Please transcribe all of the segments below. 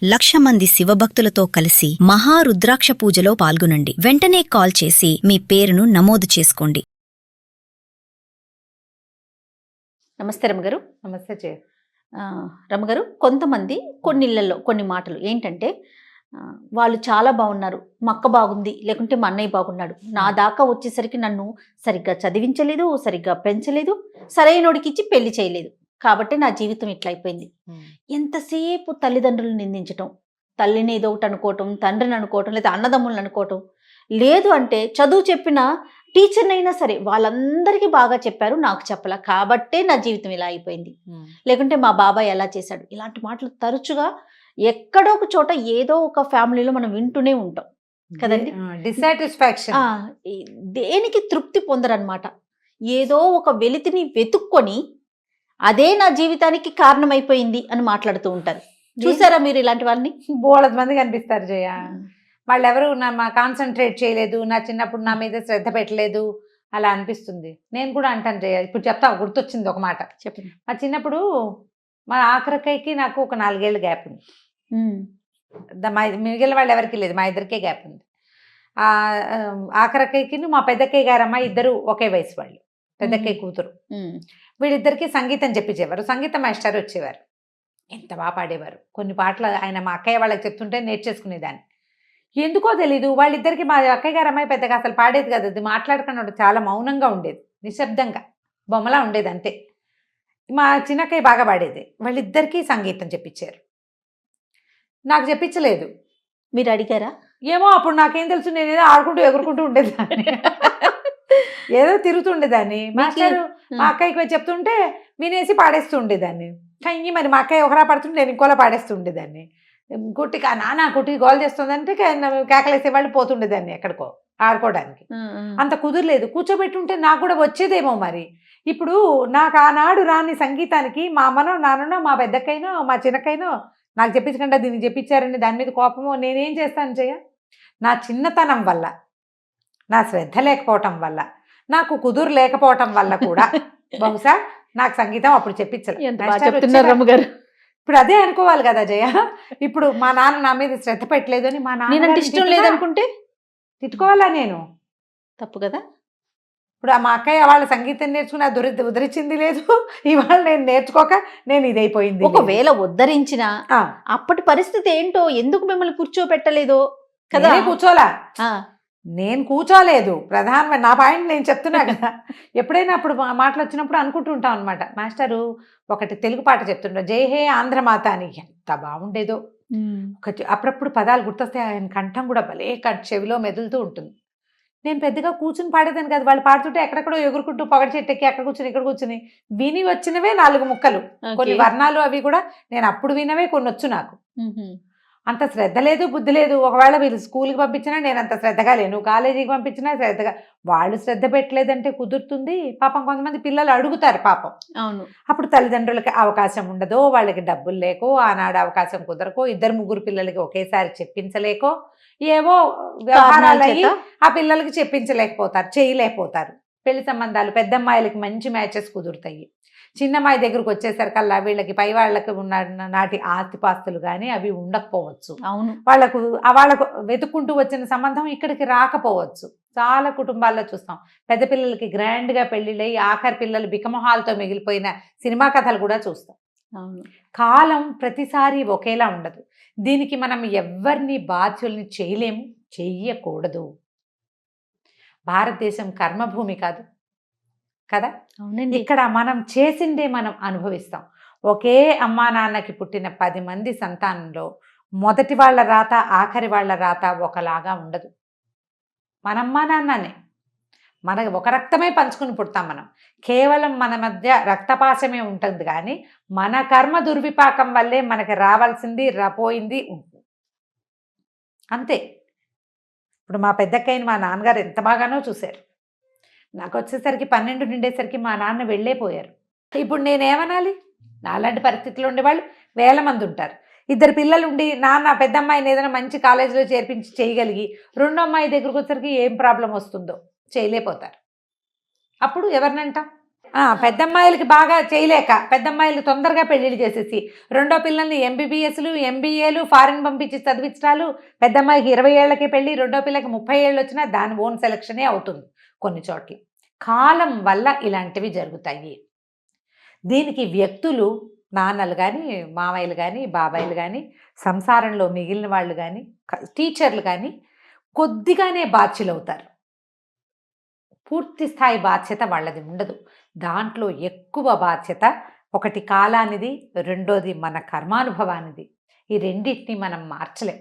1,00,000 మంది శివభక్తులతో కలిసి మహారుద్రాక్ష పూజలో పాల్గొనండి. వెంటనే కాల్ చేసి మీ పేరును నమోదు చేసుకోండి. నమస్తే రమగారు. నమస్తే చే రమగారు, కొంతమంది కొన్నిళ్ళల్లో కొన్ని మాటలు ఏంటంటే వాళ్ళు చాలా బాగున్నారు, మా అక్క బాగుంది, లేకుంటే మా అన్నయ్య బాగున్నాడు, నా దాకా వచ్చేసరికి నన్ను సరిగ్గా చదివించలేదు, సరిగ్గా పెంచలేదు, సరైనోడికి ఇచ్చి పెళ్లి చేయలేదు, కాబట్టి నా జీవితం ఇట్లా అయిపోయింది. ఎంతసేపు తల్లిదండ్రులను నిందించటం, తల్లిని ఏదో ఒకటి అనుకోవటం, తండ్రిని అనుకోవటం, లేదా అన్నదమ్ములను అనుకోవటం, లేదు అంటే చదువు చెప్పిన టీచర్నైనా సరే వాళ్ళందరికీ బాగా చెప్పారు, నాకు చెప్పలా, కాబట్టే నా జీవితం ఇలా అయిపోయింది, లేకుంటే మా బాబాయ్ ఎలా చేశాడు, ఇలాంటి మాటలు తరచుగా ఎక్కడో ఒక చోట ఏదో ఒక ఫ్యామిలీలో మనం వింటూనే ఉంటాం కదండి. డిసాటిస్ఫాక్షన్, దేనికి తృప్తి పొందరనమాట. ఏదో ఒక వెలితిని వెతుక్కొని అదే నా జీవితానికి కారణమైపోయింది అని మాట్లాడుతూ ఉంటారు. చూసారా మీరు ఇలాంటి వాళ్ళని? బోలెడు మంది కనిపిస్తారు జయ. వాళ్ళు ఎవరు మా కాన్సన్ట్రేట్ చేయలేదు, నా చిన్నప్పుడు నా మీద శ్రద్ధ పెట్టలేదు అలా అనిపిస్తుంది. నేను కూడా అంటాను జయ, ఇప్పుడు చెప్తా, గుర్తొచ్చింది ఒక మాట. చెప్పండి. మా చిన్నప్పుడు మా ఆఖరికైకి నాకు ఒక 4 ఏళ్ళ గ్యాప్ ఉంది. మిగిలిన వాళ్ళు ఎవరికి లేదు, మా ఇద్దరికే గ్యాప్ ఉంది. ఆఖరికైకి మా పెద్దక్కయ్య గారు అమ్మాయి ఇద్దరు ఒకే వయసు వాళ్ళు, పెద్దక్కయ్య కూతురు. వీళ్ళిద్దరికి సంగీతం చెప్పించేవారు, సంగీత మాస్టర్ వచ్చేవారు, ఎంత బాగా పాడేవారు. కొన్ని పాటలు ఆయన మా అక్కయ్య వాళ్ళకి చెప్తుంటే నేర్చేసుకునేదాన్ని. ఎందుకో తెలీదు వాళ్ళిద్దరికి, మా అక్కయ్య గారు అమ్మాయి పెద్దగా అసలు పాడేది కదా, అది మాట్లాడుకున్నప్పుడు చాలా మౌనంగా ఉండేది, నిశ్శబ్దంగా బొమ్మలా ఉండేది అంతే. మా చిన్నక్కయ్య బాగా పాడేది. వాళ్ళిద్దరికీ సంగీతం చెప్పించారు, నాకు చెప్పించలేదు. మీరు అడిగారా? ఏమో అప్పుడు నాకేం తెలుసు, నేనేదో ఆడుకుంటూ ఎగురుకుంటూ ఉండేదాన్ని, ఏదో తిరుగుతుండేదాన్ని. మాస్టారు మా అక్కయ్యకి వచ్చి చెప్తుంటే వినేసి పాడేస్తూ ఉండేదాన్ని. కానీ మరి మా అక్కయ్య ఒకలా పడుతుంటే నేను ఇంకోలా పాడేస్తూ ఉండేదాన్ని. కుట్టి నాన్న కుట్టి గోల్ చేస్తుందంటే కేకలేసేవాళ్ళు పోతుండేదాన్ని ఎక్కడికో ఆడుకోవడానికి. అంత కుదరలేదు. కూర్చోబెట్టుంటే నాకు కూడా వచ్చేదేమో మరి. ఇప్పుడు నాకు ఆనాడు రాని సంగీతానికి మా అమ్మనో నాన్ననో మా పెద్దక్కైనో మా చిన్నకైనో నాకు చెప్పించకుండా దీన్ని చెప్పించారని దాని మీద కోపమో నేనేం చేస్తాను చెయ్య. నా చిన్నతనం వల్ల, నా శ్రద్ధ లేకపోవటం వల్ల, నాకు కుదురు లేకపోవటం వల్ల కూడా బహుశా నాకు సంగీతం అప్పుడు చెప్పించలేదు. ఇప్పుడు అదే అనుకోవాలి కదా జయ. ఇప్పుడు మా నాన్న నా మీద శ్రద్ధ పెట్టలేదు అని మా నాన్న ఇష్టం లేదనుకుంటే తిట్టుకోవాలా నేను? తప్పు కదా. ఇప్పుడు మా అక్కయ్య వాళ్ళ సంగీతం నేర్చుకుని అది ఉద్ధరించింది లేదు, ఇవాళ నేను నేర్చుకోక నేను ఇదైపోయింది. ఒకవేళ ఉద్ధరించినా అప్పటి పరిస్థితి ఏంటో, ఎందుకు మిమ్మల్ని కూర్చోబెట్టలేదో కదా. కూర్చోలా, నేను కూర్చోలేదు. ప్రధానమైన నా పాయింట్ నేను చెప్తున్నా కదా. ఎప్పుడైనా అప్పుడు మాటలు వచ్చినప్పుడు అనుకుంటూ ఉంటాం అనమాట. మాస్టరు ఒకటి తెలుగు పాట చెప్తుంటారు, జై హే ఆంధ్రమాత అని, ఎంత బాగుండేదో. ఒకటి అప్పుడప్పుడు పదాలు గుర్తొస్తే ఆయన కంఠం కూడా భలే చెవిలో మెదులుతూ ఉంటుంది. నేను పెద్దగా కూర్చుని పాడేదాన్ని కదా, వాళ్ళు పాడుతుంటే ఎక్కడెక్కడో ఎగురుకుంటూ పొగడి చెట్టెక్కి అక్కడ కూర్చుని ఇక్కడ కూర్చుని విని వచ్చినవే 4 ముక్కలు, కొన్ని వర్ణాలు అవి కూడా నేను అప్పుడు వినవే కొన్ని వచ్చు నాకు. అంత శ్రద్ధ లేదు, బుద్ధి లేదు. ఒకవేళ వీళ్ళు స్కూల్కి పంపించినా నేను అంత శ్రద్ధగా లేను, కాలేజీకి పంపించినా శ్రద్ధగా. వాళ్ళు శ్రద్ధ పెట్టలేదంటే కుదురుతుంది పాపం. కొంతమంది పిల్లలు అడుగుతారు పాపం. అవును. అప్పుడు తల్లిదండ్రులకి అవకాశం ఉండదో, వాళ్ళకి డబ్బులు లేకో, ఆనాడు అవకాశం కుదరకో, 2-3 పిల్లలకి ఒకేసారి చెప్పించలేకో, ఏవో వ్యవహారాలు అయ్యి ఆ పిల్లలకి చెప్పించలేకపోతారు, చేయలేకపోతారు. పెళ్లి సంబంధాలు పెద్దమ్మాయిలకి మంచి మ్యాచెస్ కుదురుతాయి, చిన్నమ్మాయి దగ్గరకు వచ్చేసరికల్లా వీళ్ళకి పై వాళ్ళకి ఉన్న నాటి ఆస్తిపాస్తులు కానీ అవి ఉండకపోవచ్చు. అవును. వాళ్ళకు వెతుక్కుంటూ వచ్చిన సంబంధం ఇక్కడికి రాకపోవచ్చు. చాలా కుటుంబాల్లో చూస్తాం. పెద్ద పిల్లలకి గ్రాండ్గా పెళ్లిళ్ళై ఆఖరి పిల్లలు బికమొహాలతో మిగిలిపోయిన సినిమా కథలు కూడా చూస్తాం. అవును. కాలం ప్రతిసారి ఒకేలా ఉండదు. దీనికి మనం ఎవరిని బాధ్యుల్ని చేయలేము, చెయ్యకూడదు. భారతదేశం కర్మభూమి కాదు కదా. అవునండి. ఇక్కడ మనం చేసిందే మనం అనుభవిస్తాం. ఒకే అమ్మా నాన్నకి పుట్టిన 10 మంది సంతానంలో మొదటి వాళ్ళ రాత ఆఖరి వాళ్ళ రాత ఒకలాగా ఉండదు. మనమ్మా నాన్ననే, మన ఒక రక్తమే పంచుకుని పుడతాం మనం. కేవలం మన మధ్య రక్తపాశమే ఉంటుంది, కానీ మన కర్మ దుర్విపాకం వల్లే మనకి రావాల్సింది పోయింది ఉంటుంది అంతే. ఇప్పుడు మా పెద్దక్కయ్యని మా నాన్నగారు ఎంత బాగానో చూశారు. నాకు వచ్చేసరికి 12 నిండేసరికి మా నాన్న వెళ్ళేపోయారు. ఇప్పుడు నేనేమనాలి? నాలాంటి పరిస్థితుల్లో ఉండేవాళ్ళు 1000 మంది ఉంటారు. 2 పిల్లలు ఉండి నాన్న పెద్దమ్మాయిని ఏదైనా మంచి కాలేజీలో చేర్పించి చేయగలిగి, రెండో అమ్మాయి దగ్గరకు వచ్చేసరికి ఏం ప్రాబ్లం వస్తుందో చేయలేకపోతారు. అప్పుడు ఎవరినంటాం? పెద్దమ్మాయిలకి బాగా చేయలేక పెద్దమ్మాయిలు తొందరగా పెళ్లిళ్ళు చేసేసి రెండో పిల్లల్ని ఎంబీబీఎస్లు ఎంబీఏలు ఫారిన్ పంపించి చదివించడాలు, పెద్దమ్మాయికి 20 ఏళ్లకే పెళ్లి, రెండో పిల్లకి 30 ఏళ్ళు వచ్చినా దాని ఓన్ సెలక్షనే అవుతుంది కొన్ని చోట్ల. కాలం వల్ల ఇలాంటివి జరుగుతాయి. దీనికి వ్యక్తులు, నాన్నలు కానీ, మామయ్యలు కానీ, బాబాయిలు కానీ, సంసారంలో మిగిలిన వాళ్ళు కానీ, టీచర్లు కానీ కొద్దిగానే బాధ్యులవుతారు. పూర్తి స్థాయి బాధ్యత వాళ్ళది ఉండదు. దాంట్లో ఎక్కువ బాధ్యత ఒకటి కాలానిది, రెండోది మన కర్మానుభవానిది. ఈ రెండింటిని మనం మార్చలేం.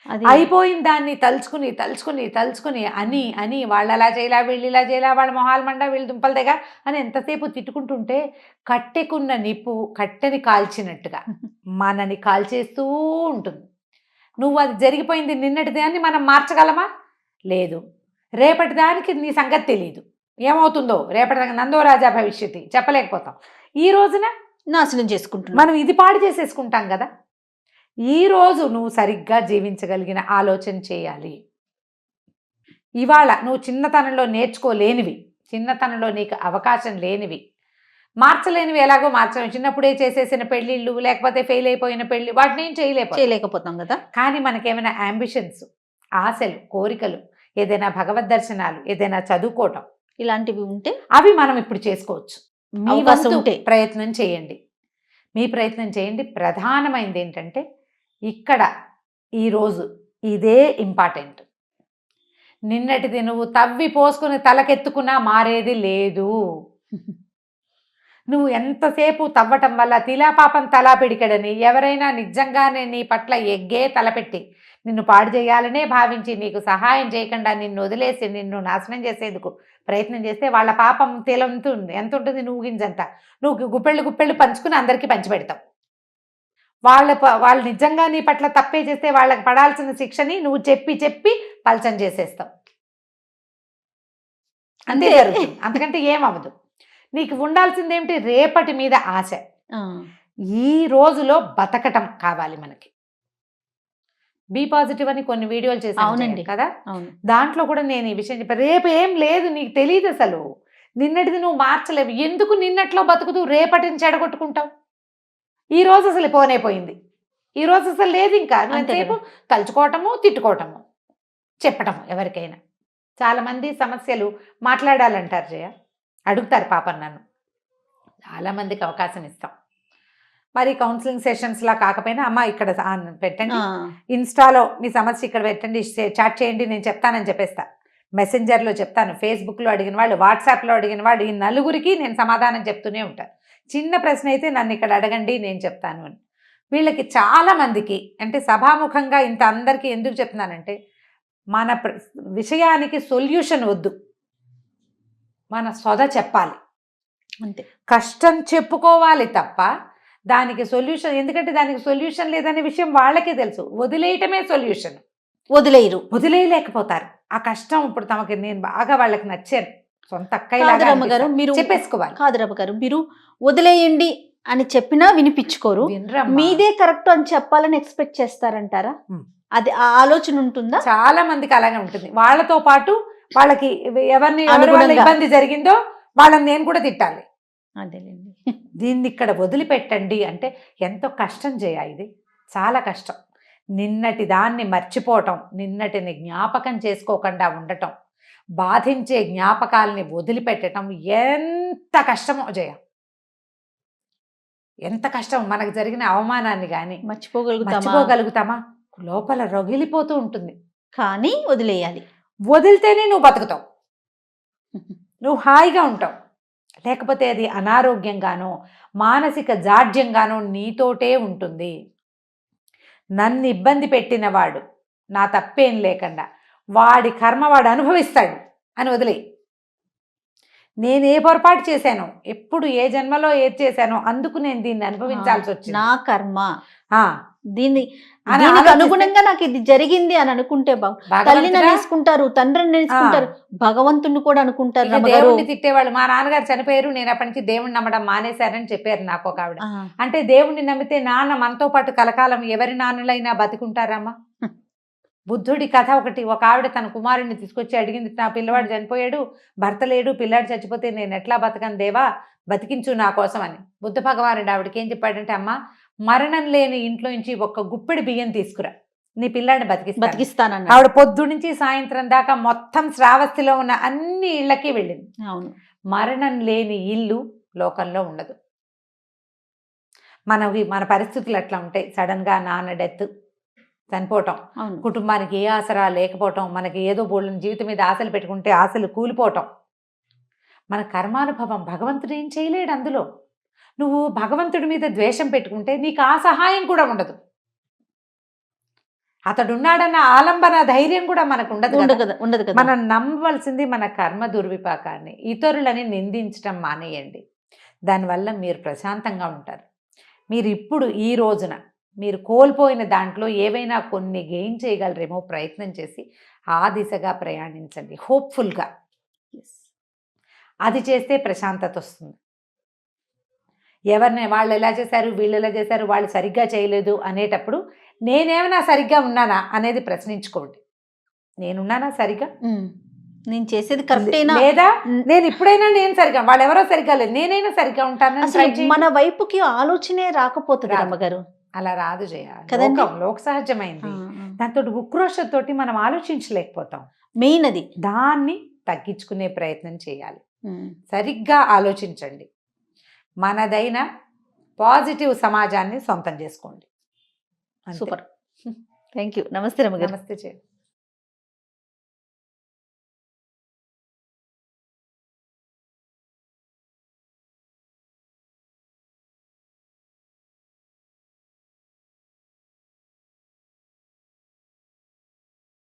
అది అయిపోయిన దాన్ని తలుచుకుని తలుచుకుని తలుచుకుని అని అని వాళ్ళు అలా చేయలా, వీళ్ళు ఇలా చేయలా, వాళ్ళ మొహాలు మండ, వీళ్ళు దుంపలు దగ్గర అని ఎంతసేపు తిట్టుకుంటుంటే కట్టెకున్న నిప్పు కట్టెని కాల్చినట్టుగా మనని కాల్చేస్తూ ఉంటుంది. నువ్వు అది జరిగిపోయింది నిన్నటి దాన్ని మనం మార్చగలమా? లేదు. రేపటి దానికి నీ సంగతి తెలియదు, ఏమవుతుందో రేపటి దానికి నందో రాజా భవిష్యత్తు చెప్పలేకపోతాం. ఈ రోజున నాశనం చేసుకుంటున్నాం. మనం ఇది పాడు చేసేసుకుంటాం కదా. ఈరోజు నువ్వు సరిగ్గా జీవించగలిగిన ఆలోచన చేయాలి. ఇవాళ నువ్వు చిన్నతనంలో నేర్చుకోలేనివి, చిన్నతనంలో నీకు అవకాశం లేనివి, మార్చలేనివి ఎలాగో మార్చలేము. చిన్నప్పుడే చేసేసిన పెళ్ళిళ్ళు, లేకపోతే ఫెయిల్ అయిపోయిన పెళ్ళి, వాటిని ఏం చేయలేకపోతాం కదా. కానీ మనకేమైనా అంబిషన్స్, ఆశలు, కోరికలు, ఏదైనా భగవద్ దర్శనాలు, ఏదైనా చదువుకోవటం, ఇలాంటివి ఉంటే అవి మనం ఇప్పుడు చేసుకోవచ్చు. మీ అవకాశం వంతు ఉంటే ప్రయత్నం చేయండి. మీ ప్రయత్నం చేయండి. ప్రధానమైనది ఏంటంటే ఇక్కడ ఈరోజు ఇదే ఇంపార్టెంట్. నిన్నటిది నువ్వు తవ్వి పోసుకుని తలకెత్తుకున్నా మారేది లేదు. నువ్వు ఎంతసేపు తవ్వటం వల్ల తిలాపాపం తలా పిడికడని ఎవరైనా నిజంగానే నీ పట్ల ఎగ్గే తలపెట్టి నిన్ను పాడు చేయాలనే భావించి నీకు సహాయం చేయకుండా నిన్ను వదిలేసి నిన్ను నాశనం చేసేందుకు ప్రయత్నం చేస్తే వాళ్ళ పాపం ఎంత ఉంటుంది? నువ్వు గింజంత. నువ్వు గుప్పెళ్ళు పంచుకుని అందరికీ పంచిపెడతావు. వాళ్ళు నిజంగా నీ పట్ల తప్పే చేస్తే వాళ్ళకి పడాల్సిన శిక్షని నువ్వు చెప్పి చెప్పి పలచం చేసేస్తావు. అంతే జరుగుతుంది. అంతకంటే ఏమవ్వదు. నీకు ఉండాల్సిందేమిటి? రేపటి మీద ఆశ. ఈ రోజులో బతకటం కావాలి మనకి. బీ పాజిటివ్ అని కొన్ని వీడియోలు చేశాను కదా, దాంట్లో కూడా నేను ఈ విషయం చెప్పాను. రేపు ఏం లేదు, నీకు తెలియదు అసలు. నిన్నటిది నువ్వు మార్చలేవు. ఎందుకు నిన్నట్లో బతుకుతూ రేపటిని చెడగొట్టుకుంటావు? ఈ రోజు అసలు పోయిపోయింది. ఈ రోజు అసలు లేదు. ఇంకా అంతసేపు తలుచుకోవటము, తిట్టుకోవటము, చెప్పటము. ఎవరికైనా చాలామంది సమస్యలు మాట్లాడాలంటారు జయ, అడుగుతారు పాపం నన్ను. చాలామందికి అవకాశం ఇస్తాం. మరి కౌన్సిలింగ్ సెషన్స్లా కాకపోయినా అమ్మ ఇక్కడ పెట్టండి, ఇన్స్టాలో మీ సమస్య ఇక్కడ పెట్టండి, చాట్ చేయండి, నేను చెప్తానని చెప్పేస్తా. మెసెంజర్లో చెప్తాను, ఫేస్బుక్లో అడిగిన వాళ్ళు, వాట్సాప్లో అడిగిన వాళ్ళు, ఈ నలుగురికి నేను సమాధానం చెప్తూనే ఉంటాను. చిన్న ప్రశ్న అయితే నన్ను ఇక్కడ అడగండి, నేను చెప్తాను అని. వీళ్ళకి చాలామందికి అంటే సభాముఖంగా ఇంత అందరికీ ఎందుకు చెప్తున్నానంటే, మన విషయానికి సొల్యూషన్ వద్దు, మన సొద చెప్పాలి అంతే. కష్టం చెప్పుకోవాలి తప్ప దానికి సొల్యూషన్, ఎందుకంటే దానికి సొల్యూషన్ లేదనే విషయం వాళ్ళకే తెలుసు. వదిలేయటమే సొల్యూషన్. వదిలేయలేకపోతారు ఆ కష్టం. ఇప్పుడు తమకి నేను బాగా వాళ్ళకి నచ్చాను, సొంత అక్కయ్య మీరు చెప్పేసుకోవాలి. కాదు రమ్మ గారు, మీరు వదిలేయండి అని చెప్పినా వినిపించుకోరు, మీదే కరెక్ట్ అని చెప్పాలని ఎక్స్పెక్ట్ చేస్తారంటారా? అది ఆ ఆలోచన ఉంటుందా? చాలా మందికి అలాగే ఉంటుంది. వాళ్ళతో పాటు వాళ్ళకి ఎవరి ఇబ్బంది జరిగిందో వాళ్ళని నేను కూడా తిట్టాలి. అదేలేండి. దీన్ని ఇక్కడ వదిలిపెట్టండి అంటే ఎంతో కష్టం చేయాలి. ఇది చాలా కష్టం. నిన్నటి దాన్ని మర్చిపోవటం, నిన్నటిని జ్ఞాపకం చేసుకోకుండా ఉండటం, బాధించే జ్ఞాపకాలని వదిలిపెట్టడం ఎంత కష్టమో జయ. ఎంత కష్టం. మనకు జరిగిన అవమానాన్ని కానీ మర్చిపోగలుగుతామా? లోపల రగిలిపోతూ ఉంటుంది. కానీ వదిలేయాలి. వదిలితేనే నువ్వు బతుకుతావు, నువ్వు హాయిగా ఉంటావు. లేకపోతే అది అనారోగ్యంగానో మానసిక జాడ్యంగానో నీతోటే ఉంటుంది. నన్ను ఇబ్బంది పెట్టినవాడు నా తప్పేం లేకుండా వాడి కర్మ వాడు అనుభవిస్తాడు అని వదిలేయి. నేను ఏ పొరపాటు చేశానో, ఎప్పుడు ఏ జన్మలో ఏది చేశానో అందుకు నేను దీన్ని అనుభవించాల్సి వచ్చింది, నా కర్మ, దీనికి అనుగుణంగా నాకు ఇది జరిగింది అని అనుకుంటే తల్లిని అనేసుకుంటారు, తండ్రిని అనేసుకుంటారు, భగవంతుని కూడా అనుకుంటారు. దేవుడిని తిట్టేవాళ్ళు. మా నాన్నగారు చనిపోయారు, నేను అప్పటి నుంచి దేవుడిని నమ్మడం మానేశారని చెప్పారు నాకు ఒక ఆవిడ. అంటే దేవుడిని నమ్మితే నాన్న మనతో పాటు కలకాలం ఎవరి నాన్నలైనా బతికుంటారమ్మా? బుద్ధుడి కథ ఒకటి, ఒక ఆవిడ తన కుమారుడిని తీసుకొచ్చి అడిగింది, నా పిల్లవాడు చనిపోయాడు, భర్త లేడు, పిల్లాడు చచ్చిపోతే నేను ఎట్లా బతకను దేవా, బతికించు నా కోసం అని. బుద్ధ భగవానుడు ఆవిడకి ఏం చెప్పాడంటే, అమ్మ మరణం లేని ఇంట్లో నుంచి ఒక గుప్పెడి బియ్యం తీసుకురా, నీ పిల్లాడిని బతికిస్తానన్న. ఆవిడ పొద్దు నుంచి సాయంత్రం దాకా మొత్తం శ్రావస్తిలో ఉన్న అన్ని ఇళ్ళకి వెళ్ళింది. అవును. మరణం లేని ఇల్లు లోకంలో ఉండదు. మన పరిస్థితులు అట్లా ఉంటాయి. సడన్గా నాన్న డెత్, చనిపోవటం, అవును. కుటుంబానికి ఏ ఆసరా లేకపోవటం, మనకి ఏదో బోళ్ళని జీవితం మీద ఆశలు పెట్టుకుంటే ఆశలు కూలిపోవటం, మన కర్మానుభవం. భగవంతుడు ఏం చేయలేడు అందులో. నువ్వు భగవంతుడి మీద ద్వేషం పెట్టుకుంటే నీకు ఆ సహాయం కూడా ఉండదు. అతడున్నాడన్న ఆలంబన ధైర్యం కూడా మనకు ఉండదు కదా. మనం నమ్మవలసింది మన కర్మ దుర్విపాకాన్ని. ఇతరులని నిందించడం మానేయండి. దానివల్ల మీరు ప్రశాంతంగా ఉంటారు. మీరు ఇప్పుడు ఈ రోజున మీరు కోల్పోయిన దాంట్లో ఏవైనా కొన్ని గెయిన్ చేయగలరేమో ప్రయత్నం చేసి ఆ దిశగా ప్రయాణించండి హోప్ఫుల్గా. అది చేస్తే ప్రశాంతత వస్తుంది. ఎవరిని వాళ్ళు ఎలా చేశారు, వీళ్ళు ఎలా చేశారు, వాళ్ళు సరిగ్గా చేయలేదు అనేటప్పుడు నేనేమైనా సరిగ్గా ఉన్నానా అనేది ప్రశ్నించుకోండి. నేనున్నానా సరిగ్గా, నేను చేసేది కరెక్టేనా, లేదా నేను ఇప్పుడైనా నేను సరిగ్గా, వాళ్ళు ఎవరో సరిగ్గా లేదు, నేనైనా సరిగ్గా ఉంటాను. మన వైపుకి ఆలోచనే రాకపోతుంది అమ్మగారు. అలా రాదు చేయాలి. లోక సహజమైంది. దాంతో ఉక్రోషంతో మనం ఆలోచించలేకపోతాం. మెయిన్ అది. దాన్ని తగ్గించుకునే ప్రయత్నం చేయాలి. సరిగ్గా ఆలోచించండి. మనదైన పాజిటివ్ సమాజాన్ని సొంతం చేసుకోండి. సూపర్. Thank you. నమస్తే రమ్మగారు. నమస్తే.